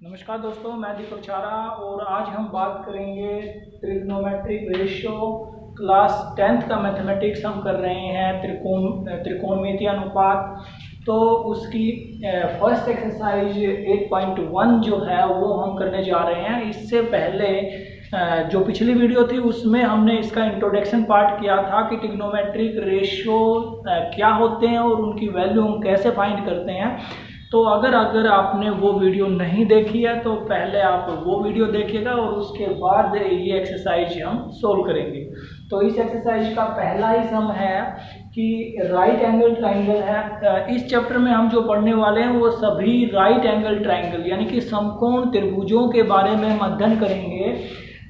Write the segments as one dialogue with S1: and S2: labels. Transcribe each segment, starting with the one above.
S1: नमस्कार दोस्तों, मैं दीपक चारा और आज हम बात करेंगे ट्रिग्नोमेट्रिक रेशियो। क्लास 10th का मैथमेटिक्स हम कर रहे हैं, त्रिकोणमितीय अनुपात। तो उसकी फर्स्ट एक्सरसाइज 8.1 जो है वो हम करने जा रहे हैं। इससे पहले जो पिछली वीडियो थी उसमें हमने इसका इंट्रोडक्शन पार्ट किया था कि ट्रिग्नोमेट्रिक रेशियो क्या होते हैं और उनकी वैल्यू हम कैसे फाइंड करते हैं। तो अगर आपने वो वीडियो नहीं देखी है तो पहले आप वो वीडियो देखिएगा और उसके बाद ये एक्सरसाइज हम सोल्व करेंगे। तो इस एक्सरसाइज का पहला ही सम है कि राइट एंगल ट्राइंगल है। इस चैप्टर में हम जो पढ़ने वाले हैं वो सभी राइट एंगल ट्राइंगल यानी कि समकोण त्रिभुजों के बारे में हम अध्ययन करेंगे।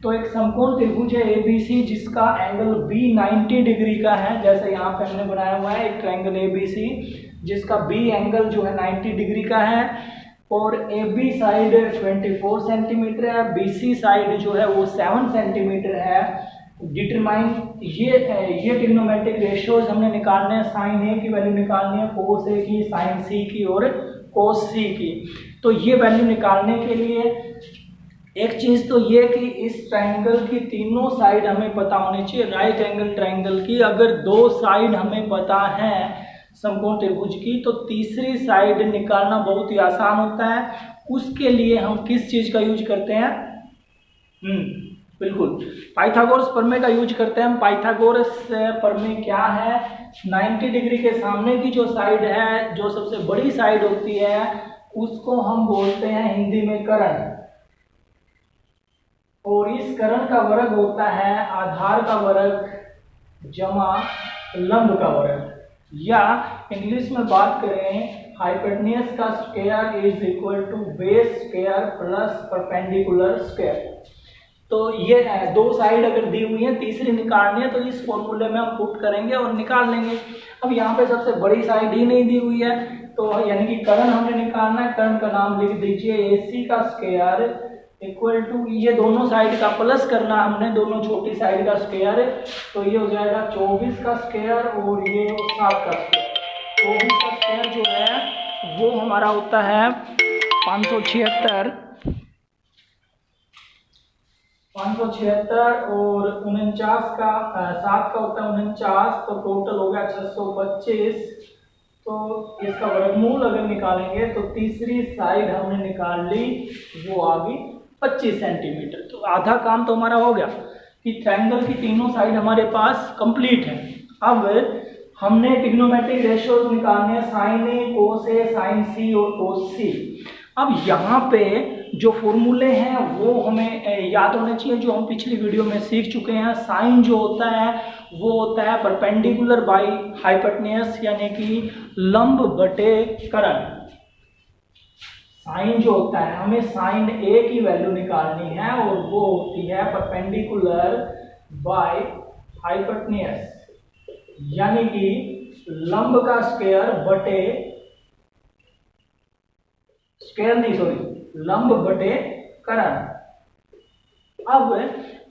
S1: तो एक समकोण त्रिभुज है ABC जिसका एंगल B 90 डिग्री का है। जैसे यहाँ पे हमने बनाया हुआ है एक ट्राइंगल ABC जिसका B एंगल जो है 90 डिग्री का है और AB साइड 24 सेंटीमीटर है, BC साइड जो है वो 7 सेंटीमीटर है। डिटरमाइन ये ट्रिग्नोमेट्रिक रेशियोज हमने निकालने हैं। साइन A की वैल्यू निकालनी है, कोस A की, साइन C की और कोस C की। तो ये वैल्यू निकालने के लिए एक चीज तो ये कि इस ट्राइंगल की तीनों साइड हमें पता होनी चाहिए। राइट एंगल ट्राइंगल की अगर दो साइड हमें पता है समकोण त्रिभुज की तो तीसरी साइड निकालना बहुत ही आसान होता है। उसके लिए हम किस चीज का यूज करते हैं? बिल्कुल पाइथागोरस प्रमेय का यूज करते हैं। पाइथागोरस प्रमेय क्या है? 90 डिग्री के सामने की जो साइड है, जो सबसे बड़ी साइड होती है, उसको हम बोलते हैं हिंदी में कर्ण। और इस कर्ण का वर्ग होता है आधार का वर्ग जमा लंब का वर्ग, या इंग्लिश में बात करें हाइपोटेन्यूज का square is equal to base square plus perpendicular square. तो ये दो साइड अगर दी हुई है, तीसरी निकालनी है तो इस फॉर्मूले में हम पुट करेंगे और निकाल लेंगे। अब यहाँ पे सबसे बड़ी साइड ही नहीं दी हुई है तो यानी कि कर्ण हमने निकालना है। कर्ण का नाम लिख दीजिए AC का स्क्वायर इक्वल टू, ये दोनों साइड का प्लस करना हमने, दोनों छोटी साइड का स्क्वायर, तो ये हो जाएगा 24 का स्क्वायर और ये 7 का स्क्वायर। 24 का स्क्वायर जो है वो हमारा होता है 576 और 49 का 7 का होता है 49, तो टोटल हो गया 625। तो इसका वर्गमूल अगर निकालेंगे तो तीसरी साइड हमने निकाल ली, वो आ गई 25 सेंटीमीटर। तो आधा काम तो हमारा हो गया कि ट्रायंगल की तीनों साइड हमारे पास कंप्लीट है। अब हमने ट्रिग्नोमेट्रिक रेशियोज निकालने हैं, sine A, cos A, sine C और कोस C। अब यहाँ पे जो फॉर्मूले हैं वो हमें याद होने चाहिए, जो हम पिछली वीडियो में सीख चुके हैं। साइन जो होता है वो होता है परपेंडिकुलर बाई हाइपोटेन्यूज यानी कि लंब बटे कर्ण। साइन जो होता है, हमें साइन A की वैल्यू निकालनी है और वो होती है परपेंडिकुलर बाय हाइपोटेन्यूज यानी कि लंब का स्क्वायर बटे लंब बटे कर्ण। अब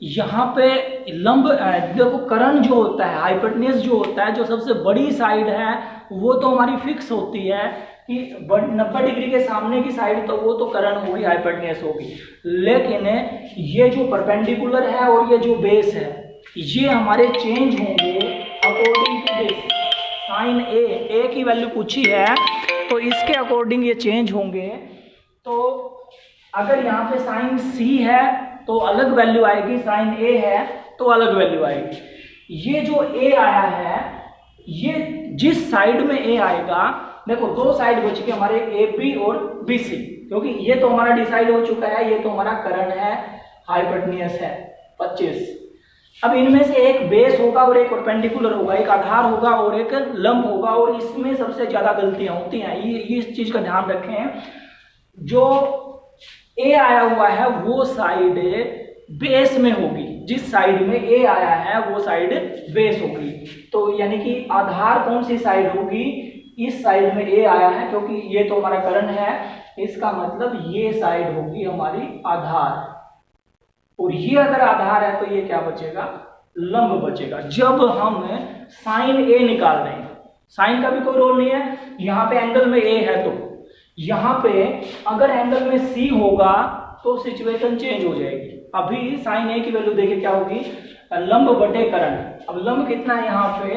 S1: यहाँ पे लंब देखो, कर्ण जो होता है, हाइपोटेन्यूज जो होता है, जो सबसे बड़ी साइड है वो तो हमारी फिक्स होती है कि 90 डिग्री के सामने की साइड, तो वो तो कर्ण होगी, हाइपोटेन्यूज होगी। लेकिन ये जो परपेंडिकुलर है और ये जो बेस है, ये हमारे चेंज होंगे according to this. Sine A की वैल्यू पूछी है तो इसके अकॉर्डिंग ये चेंज होंगे। तो अगर यहाँ पे साइन C है तो अलग वैल्यू आएगी, साइन A है तो अलग वैल्यू आएगी। ये जो A आया है, ये जिस साइड में A आएगा, देखो दो साइड बच गए हमारे AB और BC, क्योंकि ये तो हमारा डिसाइड हो चुका है, ये तो हमारा कर्ण है, हाइपोटेन्यूज है 25। अब इनमें से एक बेस होगा और एक परपेंडिकुलर होगा, एक आधार होगा और एक लंब होगा, और इसमें सबसे ज्यादा गलतियां होती हैं। ये इस चीज का ध्यान रखें, जो A आया हुआ है वो साइड बेस में होगी, जिस साइड में A आया है वो साइड बेस होगी। तो यानी कि आधार कौन सी साइड होगी? इस साइड में A आया है क्योंकि ये तो हमारा कर्ण है, इसका मतलब ये साइड होगी हमारी आधार, और ये अगर आधार है तो ये क्या बचेगा? लंब बचेगा। जब हम साइन A निकाल रहे हैं, साइन का भी कोई रोल नहीं है, यहाँ पे एंगल में A है तो यहाँ पे अगर एंगल में सी होगा तो सिचुएशन चेंज हो जाएगी। अभी साइन ए की वैल्यू देखिए क्या होगी, लंब बटे करण। अब लंब कितना है यहाँ पे,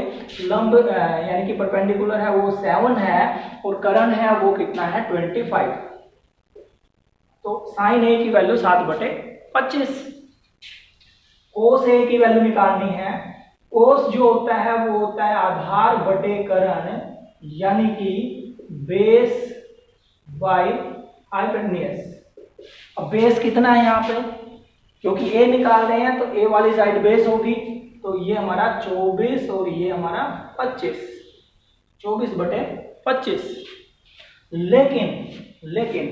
S1: लंब यानी कि परपेंडिकुलर है वो 7 है और करण है वो कितना है 25। तो साइन ए की वैल्यू 7/25। कोस ए की वैल्यू निकालनी है। कोस जो होता है वो होता है आधार बटे करण, यानी कि बेस बाय हाइपोटेन्यूज। अब बेस कितना है यहाँ पे, क्योंकि ए निकाल रहे हैं तो ए वाली साइड बेस होगी, तो ये हमारा 24 और ये हमारा 25, 24/25। लेकिन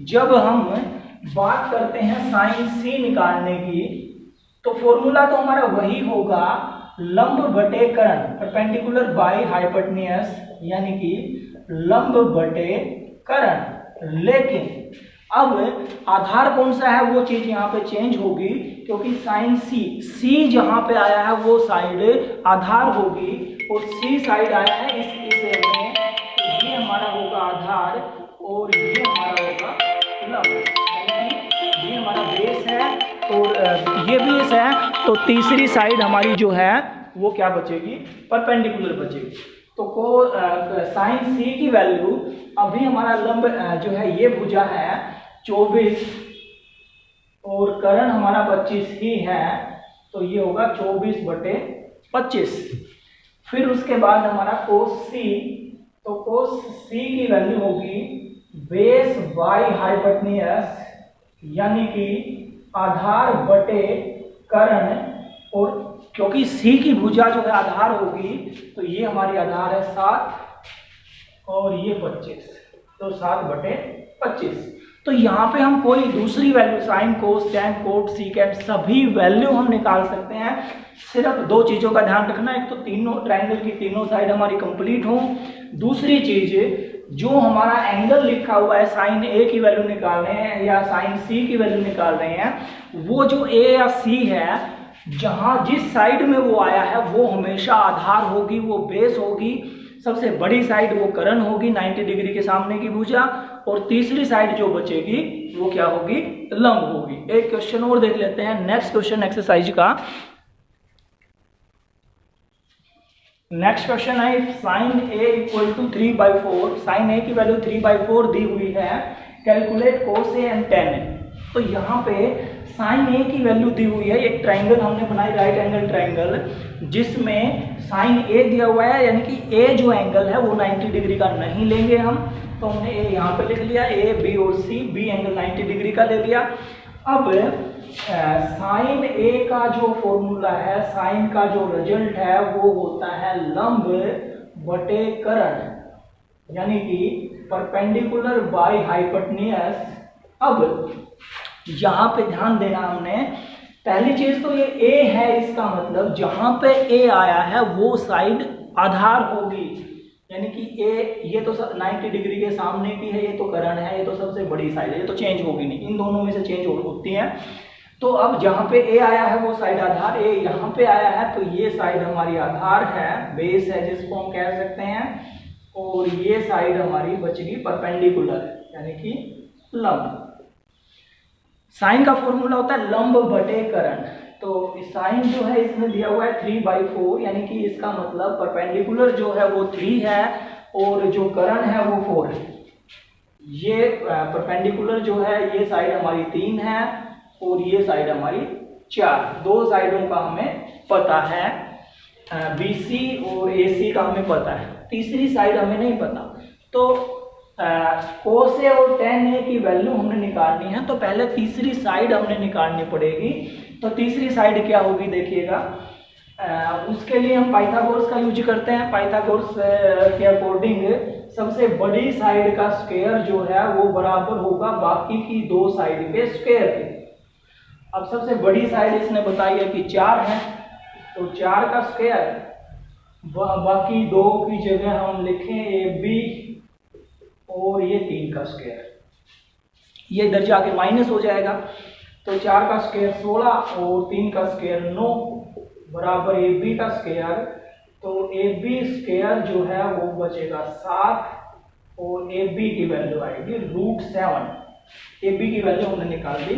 S1: जब हम बात करते हैं साइन सी निकालने की, तो फॉर्मूला तो हमारा वही होगा, लंब बटे करण, परपेंडिकुलर बाय हाइपोटेन्यूज, यानी कि लंब बटे करण। लेकिन अब आधार कौन सा है वो चीज यहाँ पे चेंज होगी, क्योंकि साइन सी जहां पे आया है वो साइड आधार होगी और सी साइड आया है इस विषय में, तो ये हमारा होगा आधार और ये हमारा होगा लंब। ये हमारा बेस है और ये बेस है, तो तीसरी साइड हमारी जो है वो क्या बचेगी, परपेंडिकुलर बचेगी। तो साइन सी की वैल्यू, अभी हमारा लंब जो है ये भुजा है 24 और करण हमारा 25 ही है, तो ये होगा 24/25। फिर उसके बाद हमारा कोस सी, तो कोस सी की वैल्यू होगी बेस बाय हाइपोटेन्यूज, यानी कि आधार बटे करण। और क्योंकि सी की भुजा जो है आधार होगी, तो ये हमारी आधार है 7 और ये 25, तो 7/25। तो यहाँ पे हम कोई दूसरी value sine cos tan cot secant सभी वैल्यू हम निकाल सकते हैं। सिर्फ दो चीज़ों का ध्यान रखना, एक तो तीनों ट्रायंगल की तीनों साइड हमारी कंप्लीट हो, दूसरी चीज जो हमारा एंगल लिखा हुआ है साइन ए की वैल्यू निकाल रहे हैं या साइन सी की वैल्यू निकाल रहे हैं, वो जो ए या सी है जहां जिस साइड में वो आया है वो हमेशा आधार होगी, वो बेस होगी। सबसे बड़ी साइड वो करण होगी 90 डिग्री के सामने की भुजा, और तीसरी साइड जो बचेगी वो क्या होगी, लंब होगी। एक क्वेश्चन और देख लेते हैं, नेक्स्ट क्वेश्चन एक्सरसाइज का। नेक्स्ट क्वेश्चन है sine a equal to 3/4, sine a की वैल्यू 3/4 दी हुई है, calculate cos a and tan a. तो यहाँ पे साइन ए की वैल्यू दी हुई है, एक ट्राइंगल हमने बनाई राइट एंगल ट्राइंगल, जिसमें साइन ए दिया हुआ है, यानी कि ए जो एंगल है वो 90 डिग्री का नहीं लेंगे हम, तो हमने ए यहाँ पे लिख लिया, ए बी और सी, बी एंगल 90 डिग्री का ले लिया। अब साइन ए का जो फॉर्मूला है, साइन का जो रिजल्ट है वो होता है लंब बटे करण, यानी कि परपेंडिकुलर बाय हाइपोटेन्यूज। अब यहाँ पे ध्यान देना हमने, पहली चीज तो ये ए है, इसका मतलब जहां पे ए आया है वो साइड आधार होगी, यानी कि ए ये तो 90 डिग्री के सामने की है, ये तो करण है, ये तो सबसे बड़ी साइड है, ये तो चेंज होगी नहीं, इन दोनों में से चेंज होती है। तो अब जहां पे ए आया है वो साइड आधार, ए यहाँ पे आया है तो ये साइड हमारी आधार है, बेस है जिसको हम कह सकते हैं, और ये साइड हमारी बचगी परपेंडिकुलर, यानी कि लंब। साइन का फॉर्मूला होता है लंब बटे करण, तो साइन जो है इसमें दिया हुआ है 3/4, यानी कि इसका मतलब परपेंडिकुलर जो है वो 3 है और जो करण है वो 4 है। ये परपेंडिकुलर जो है ये साइड हमारी 3 है और ये साइड हमारी 4, दो साइडों का हमें पता है, BC और AC का हमें पता है, तीसरी साइड हमें नहीं पता। तो कोस ए और टेन ए की वैल्यू हमने निकालनी है, तो पहले तीसरी साइड हमने निकालनी पड़ेगी। तो तीसरी साइड क्या होगी देखिएगा, उसके लिए हम पाइथागोरस का यूज करते हैं। पाइथागोरस के अकॉर्डिंग सबसे बड़ी साइड का स्क्वायर जो है वो बराबर होगा बाकी की दो साइड के स्क्वायर के। अब सबसे बड़ी साइड इसने बताई है कि 4 है, तो 4 का स्क्वायर, बाकी दो की जगह हम लिखें AB और ये 3 का स्क्वायर, ये इधर जाके माइनस हो जाएगा, तो 4 का स्क्वायर 16 और 3 का स्क्वायर 9 बराबर AB का स्क्वायर, तो AB स्क्वायर जो है वो बचेगा 7 और ए बी की वैल्यू आएगी √7। ए बी की वैल्यू हमने निकाल दी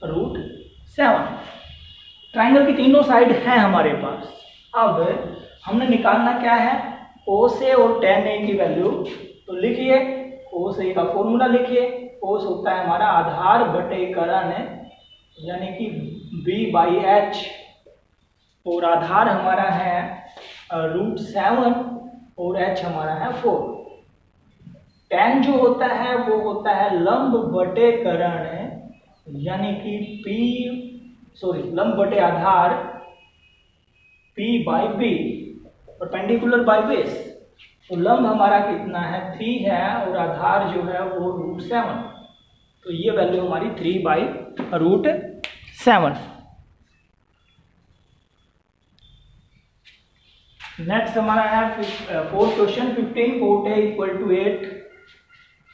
S1: √7। ट्राइंगल की तीनों साइड हैं हमारे पास। अब हमने निकालना क्या है, cos A और tan A की वैल्यू। तो लिखिए, cos A का फॉर्मूला लिखिए। cos होता है हमारा आधार बटे करण यानी कि B/H, और आधार हमारा है √7 और H हमारा है 4। tan जो होता है वो होता है लंब बटे करण यानी कि लंब बटे आधार P/B, परपेंडिकुलर बाय बेस। तो लंब हमारा कितना है 3 है और आधार जो है वो √7। तो ये वैल्यू हमारी 3/√7। नेक्स्ट हमारा है fourth question 15 cot A = 8,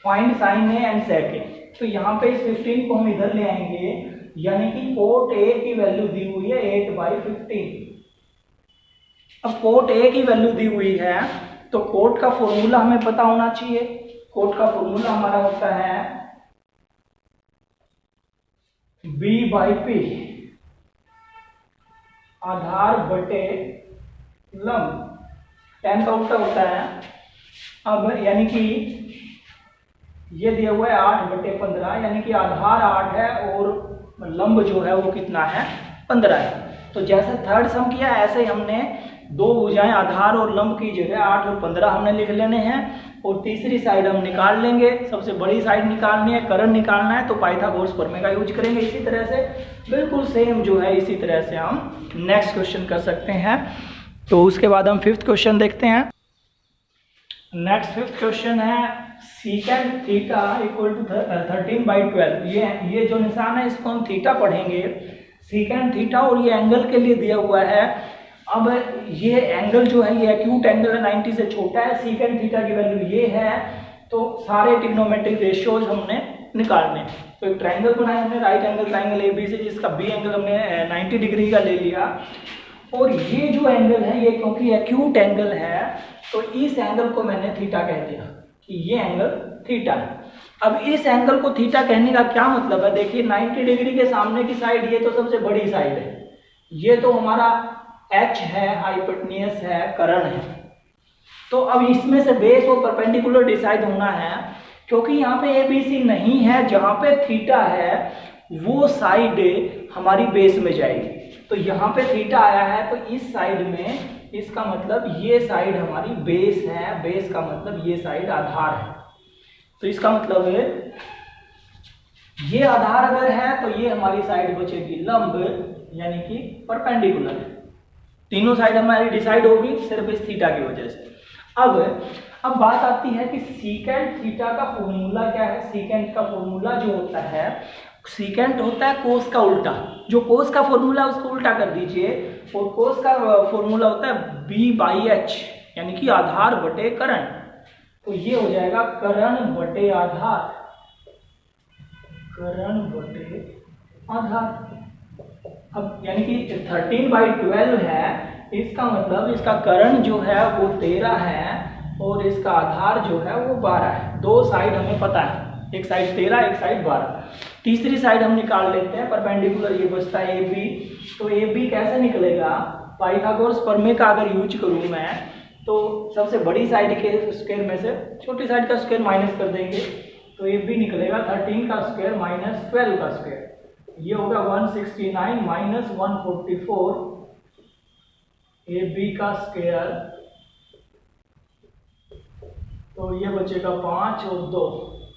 S1: find sin A and sec A। तो यहाँ पे इस 15 को हम इधर ले आएंगे, यानी कि cot A की वैल्यू दी हुई है 8/15। अब cot A की वैल्यू दी हुई है तो cot का फॉर्मूला हमें पता होना चाहिए। cot का फॉर्मूला हमारा होता है B/P, आधार बटे लंब। tan का उल्टा होता है। अब यानी कि ये दिया हुआ है 8/15, यानी कि आधार 8 है और लंब जो है वो कितना है 15 है। तो जैसे थर्ड सम किया ऐसे ही हमने दो भुजाएं आधार और लंब की जगह 8 और 15 हमने लिख लेने हैं, और तीसरी साइड हम निकाल लेंगे। सबसे बड़ी साइड निकालनी है, करण निकालना है, तो पाइथागोरस प्रमेय का यूज करेंगे। इसी तरह से बिल्कुल सेम जो है इसी तरह से हम नेक्स्ट क्वेश्चन कर सकते हैं। तो उसके बाद हम फिफ्थ क्वेश्चन देखते हैं। नेक्स्ट फिफ्थ क्वेश्चन है secant थीटा = 13/12। ये जो निशान है इसको हम थीटा पढ़ेंगे, secant थीटा, और ये एंगल के लिए दिया हुआ है। अब ये एंगल जो है ये एक्यूट एंगल है, 90 से छोटा है। secant थीटा की वैल्यू ये है। तो सारे ट्रिग्नोमेट्रिक रेशियोज हमने निकालने। तो एक ट्राइंगल बनाया हमने, right angle triangle A B से, जिसका बी एंगल हमने 90 डिग्री का ले लिया। और ये जो एंगल है ये क्योंकि एक्यूट एंगल है तो इस एंगल को मैंने थीटा कह दिया कि ये एंगल थीटा है। अब इस एंगल को थीटा कहने का क्या मतलब है, देखिए 90 डिग्री के सामने की साइड ये तो सबसे बड़ी साइड है, ये तो हमारा H है, हाइपोटेन्यूस है, करण है। तो अब इसमें से बेस और परपेंडिकुलर डिसाइड होना है, क्योंकि यहाँ पे ABC नहीं है, जहाँ पे थीटा है वो साइड हमारी बेस में जाएगी। तो यहाँ पे थीटा आया है तो इस साइड में, इसका मतलब ये साइड हमारी बेस है, बेस का मतलब ये साइड आधार है। तो इसका मतलब है ये आधार अगर है तो ये हमारी साइड बचेगी लंब यानी कि परपेंडिकुलर। तीनों साइड हमारी डिसाइड होगी सिर्फ इस थीटा की वजह से। अब बात आती है कि secant थीटा का फॉर्मूला क्या है। secant का फॉर्मूला जो होता है, secant होता है कोस का उल्टा। जो कोस का फॉर्मूला उसको उल्टा कर दीजिए, और कोस का फॉर्मूला होता है B/H यानी कि आधार बटे करण। तो ये हो जाएगा करण बटे आधार, करण बटे आधार। अब यानी कि 13/12 है, इसका मतलब इसका करण जो है वो 13 है और इसका आधार जो है वो 12 है। दो साइड हमें पता है, एक साइड 13 एक साइड 12। तीसरी साइड हम निकाल लेते हैं, परपेंडिकुलर ये बचता है AB। तो AB कैसे निकलेगा, पाइथागोरस प्रमेय का अगर यूज करूं मैं तो सबसे बड़ी साइड के स्क्वायर में से छोटी साइड का स्क्वायर माइनस कर देंगे, तो AB निकलेगा 13 का स्क्वायर माइनस 12 का स्क्वायर। ये होगा 169 माइनस 144 AB का स्क्वायर। तो ये बचेगा 5 और 2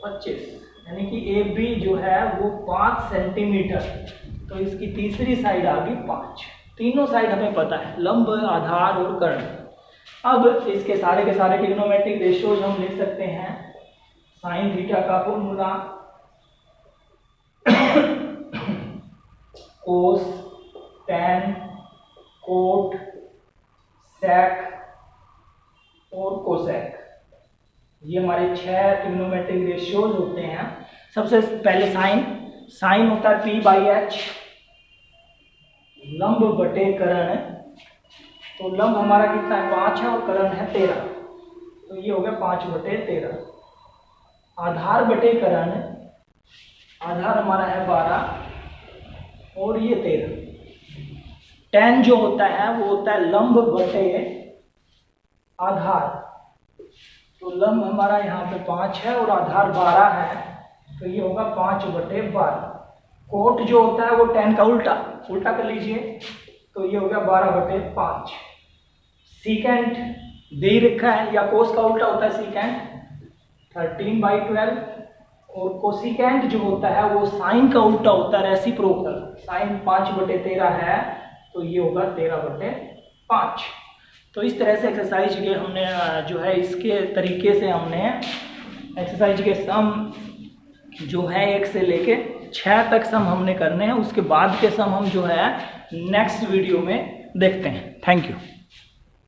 S1: 25, यानी कि AB जो है वो 5 सेंटीमीटर। तो इसकी तीसरी साइड आ गई 5। तीनों साइड हमें पता है, लंब, आधार और कर्ण। अब इसके सारे के सारे ट्रिग्नोमेट्रिक रेशियोज हम लिख सकते हैं। साइन थीटा का फॉर्मूला कोस, टैन, कोट, सेक और कोसेक, ये हमारे 6 ट्रिग्नोमेट्रिक रेशियोज होते हैं। सबसे पहले साइन होता है P/H, लंब बटे करण। तो लंब हमारा कितना है 5 है और करण है 13, तो ये हो गया 5/13। आधार बटे करण, आधार हमारा है 12 और ये 13। tan जो होता है वो होता है लंब बटे आधार, तो लंब हमारा यहाँ पे 5 है और आधार 12 है, तो ये होगा 5 बटे 12। कोट जो होता है वो tan का उल्टा कर लीजिए, तो ये हो गया 12 बटे 5। सीकेंट दे ही रखा है, या कोस का उल्टा होता है सीकेंट, 13/12। और कोसिकेंट जो होता है वो साइन का उल्टा होता है रेसिप्रोकल, साइन 5/13 है, तो ये होगा 13/5। तो इस तरह से एक्सरसाइज के हमने जो है इसके तरीके से हमने एक्सरसाइज के सम जो है 1 से लेके 6 तक सम हमने करने हैं। उसके बाद के सम हम जो है नेक्स्ट वीडियो में देखते हैं। Thank you.